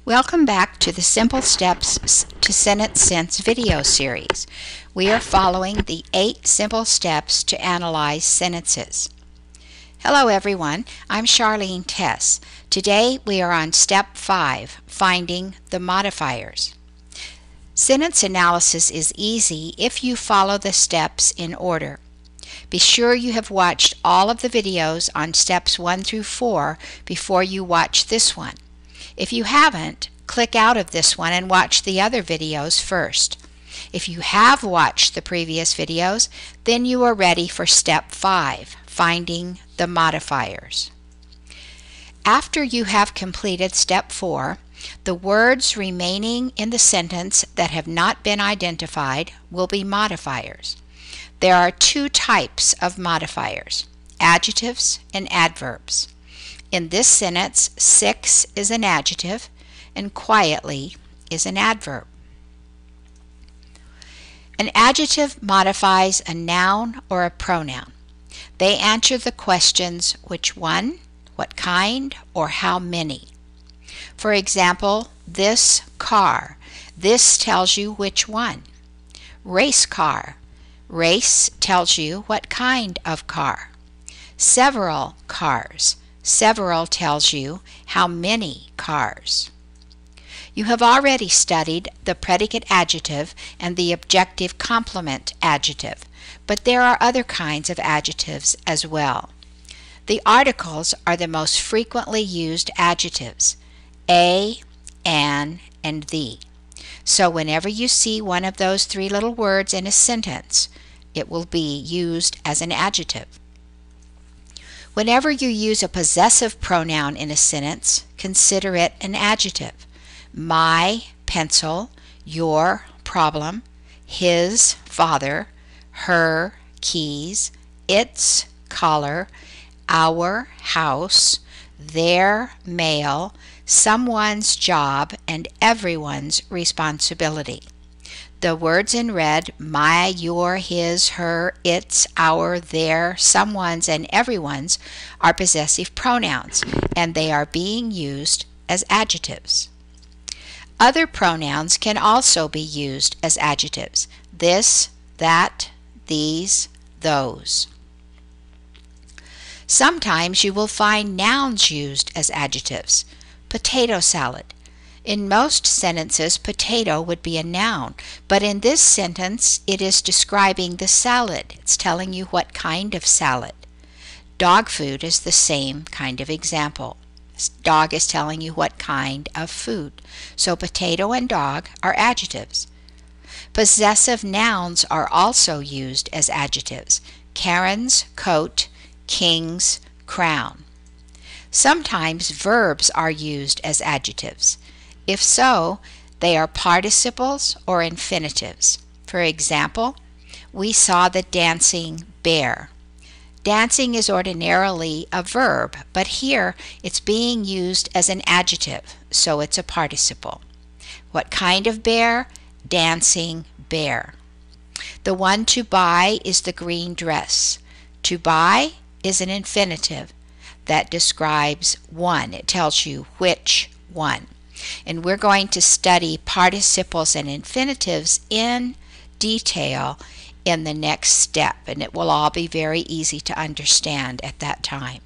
Welcome back to the Simple Steps to Sentence Sense video series. We are following the 8 simple steps to analyze sentences. Hello everyone, I'm Charlene Tess. Today we are on step 5, finding the modifiers. Sentence analysis is easy if you follow the steps in order. Be sure you have watched all of the videos on steps 1 through 4 before you watch this one. If you haven't, click out of this one and watch the other videos first. If you have watched the previous videos, then you are ready for step 5, finding the modifiers. After you have completed step 4, the words remaining in the sentence that have not been identified will be modifiers. There are 2 types of modifiers, adjectives and adverbs. In this sentence, 6 is an adjective and quietly is an adverb. An adjective modifies a noun or a pronoun. They answer the questions which one, what kind, or how many. For example, this car. This tells you which one. Race car. Race tells you what kind of car. Several cars. Several tells you how many cars. You have already studied the predicate adjective and the objective complement adjective, but there are other kinds of adjectives as well. The articles are the most frequently used adjectives, a, an, and the. So whenever you see one of those 3 little words in a sentence, it will be used as an adjective. Whenever you use a possessive pronoun in a sentence, consider it an adjective. My pencil, your problem, his father, her keys, its collar, our house, their mail, someone's job, and everyone's responsibility. The words in red, my, your, his, her, its, our, their, someone's, and everyone's, are possessive pronouns, and they are being used as adjectives. Other pronouns can also be used as adjectives. This, that, these, those. Sometimes you will find nouns used as adjectives. Potato salad. In most sentences, potato would be a noun, but in this sentence, it is describing the salad. It's telling you what kind of salad. Dog food is the same kind of example. Dog is telling you what kind of food. So potato and dog are adjectives. Possessive nouns are also used as adjectives. Karen's coat, King's crown. Sometimes verbs are used as adjectives. If so, they are participles or infinitives. For example, we saw the dancing bear. Dancing is ordinarily a verb, but here it's being used as an adjective, so it's a participle. What kind of bear? Dancing bear. The one to buy is the green dress. To buy is an infinitive that describes one. It tells you which one. And we're going to study participles and infinitives in detail in the next step, and it will all be very easy to understand at that time.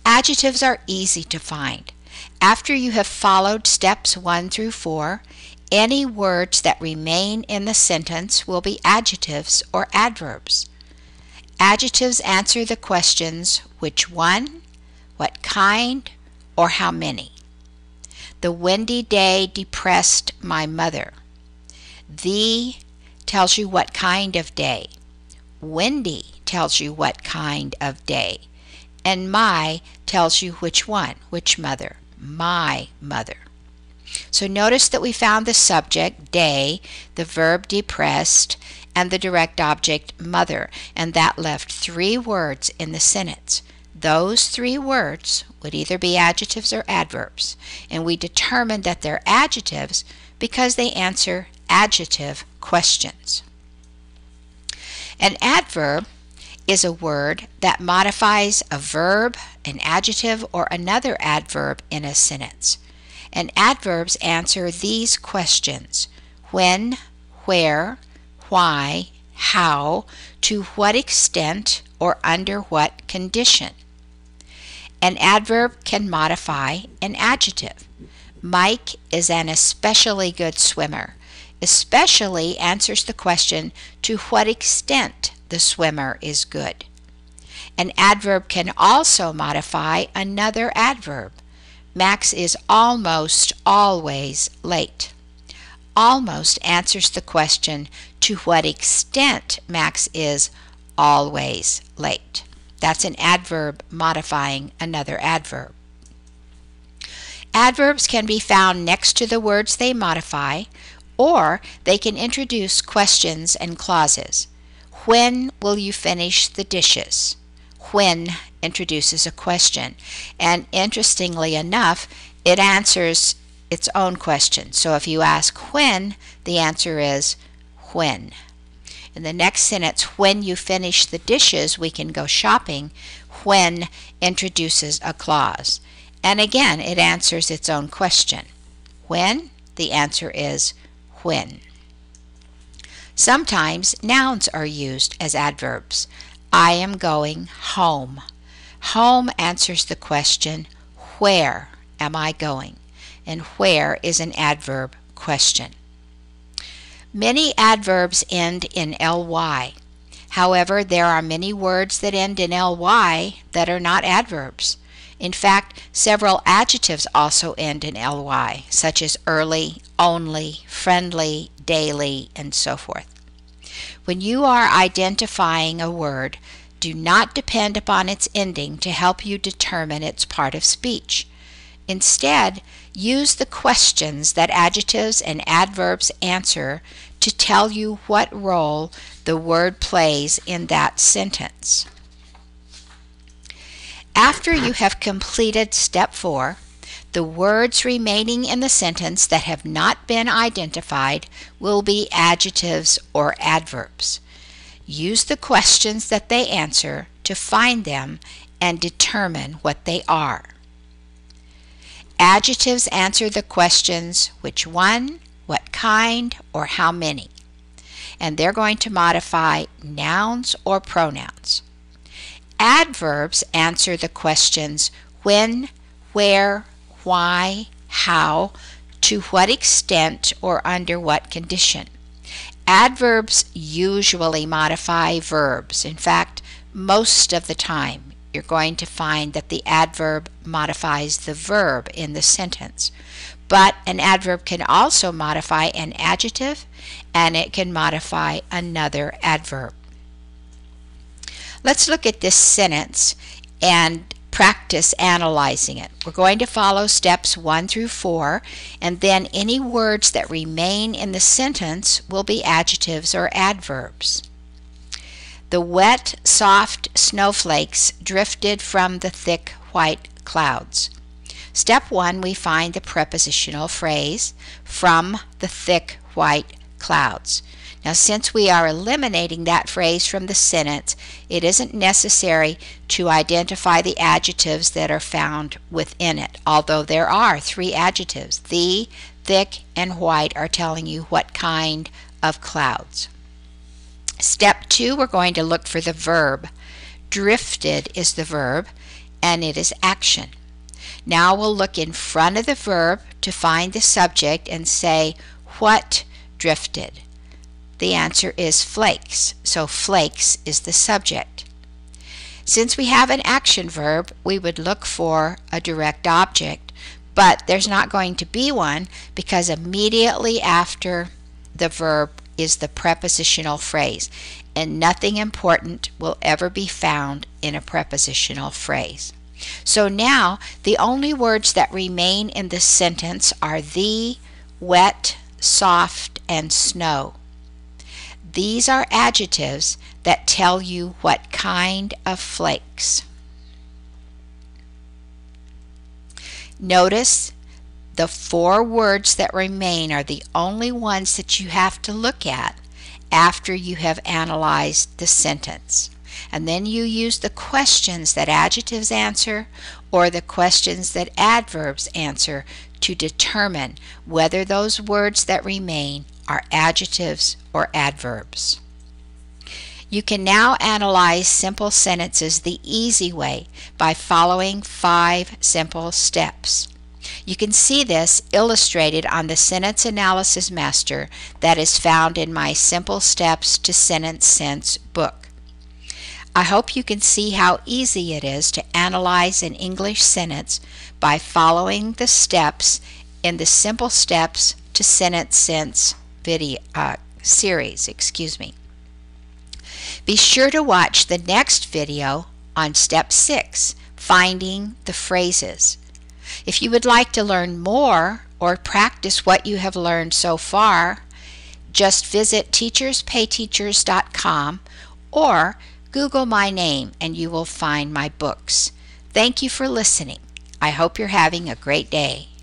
Adjectives are easy to find. After you have followed steps 1 through 4, any words that remain in the sentence will be adjectives or adverbs. Adjectives answer the questions which one, what kind, or how many. The windy day depressed my mother. The tells you what kind of day. Windy tells you what kind of day. And my tells you which one, which mother. My mother. So notice that we found the subject, day, the verb depressed, and the direct object, mother, and that left 3 words in the sentence. Those 3 words would either be adjectives or adverbs, and we determined that they're adjectives because they answer adjective questions. An adverb is a word that modifies a verb, an adjective, or another adverb in a sentence. And adverbs answer these questions: when, where, why, how, to what extent, or under what condition. An adverb can modify an adjective. Mike is an especially good swimmer. Especially answers the question to what extent the swimmer is good. An adverb can also modify another adverb. Max is almost always late. Almost answers the question to what extent Max is always late. That's an adverb modifying another adverb. Adverbs can be found next to the words they modify, or they can introduce questions and clauses. When will you finish the dishes? When introduces a question, and interestingly enough, it answers its own question. So if you ask when, the answer is when. In the next sentence, when you finish the dishes, we can go shopping. When introduces a clause. And again, it answers its own question. When? The answer is when. Sometimes nouns are used as adverbs. I am going home. Home answers the question, where am I going? And where is an adverb question. Many adverbs end in ly. However, there are many words that end in ly that are not adverbs. In fact, several adjectives also end in ly, such as early, only, friendly, daily, and so forth. When you are identifying a word, do not depend upon its ending to help you determine its part of speech. Instead, use the questions that adjectives and adverbs answer to tell you what role the word plays in that sentence. After you have completed step 4, the words remaining in the sentence that have not been identified will be adjectives or adverbs. Use the questions that they answer to find them and determine what they are. Adjectives answer the questions which one, what kind, or how many. And they're going to modify nouns or pronouns. Adverbs answer the questions when, where, why, how, to what extent, or under what condition. Adverbs usually modify verbs. In fact, most of the time you're going to find that the adverb modifies the verb in the sentence. But an adverb can also modify an adjective, and it can modify another adverb. Let's look at this sentence and practice analyzing it. We're going to follow steps 1 through 4, and then any words that remain in the sentence will be adjectives or adverbs. The wet, soft snowflakes drifted from the thick white clouds. Step 1, we find the prepositional phrase, from the thick white clouds. Now, since we are eliminating that phrase from the sentence, it isn't necessary to identify the adjectives that are found within it, although there are 3 adjectives. The, thick, and white are telling you what kind of clouds. Step 2, we're going to look for the verb. Drifted is the verb, and it is action. Now we'll look in front of the verb to find the subject and say, what drifted? The answer is flakes, so flakes is the subject. Since we have an action verb, we would look for a direct object, but there's not going to be one because immediately after the verb is the prepositional phrase, and nothing important will ever be found in a prepositional phrase. So now the only words that remain in this sentence are the, wet, soft, and snow. These are adjectives that tell you what kind of flakes. Notice the 4 words that remain are the only ones that you have to look at after you have analyzed the sentence. And then you use the questions that adjectives answer or the questions that adverbs answer to determine whether those words that remain are adjectives or adverbs. You can now analyze simple sentences the easy way by following 5 simple steps. You can see this illustrated on the Sentence Analysis Master that is found in my Simple Steps to Sentence Sense book. I hope you can see how easy it is to analyze an English sentence by following the steps in the Simple Steps to Sentence Sense video series. Be sure to watch the next video on Step 6, Finding the Phrases. If you would like to learn more or practice what you have learned so far, just visit teacherspayteachers.com or Google my name and you will find my books. Thank you for listening. I hope you're having a great day.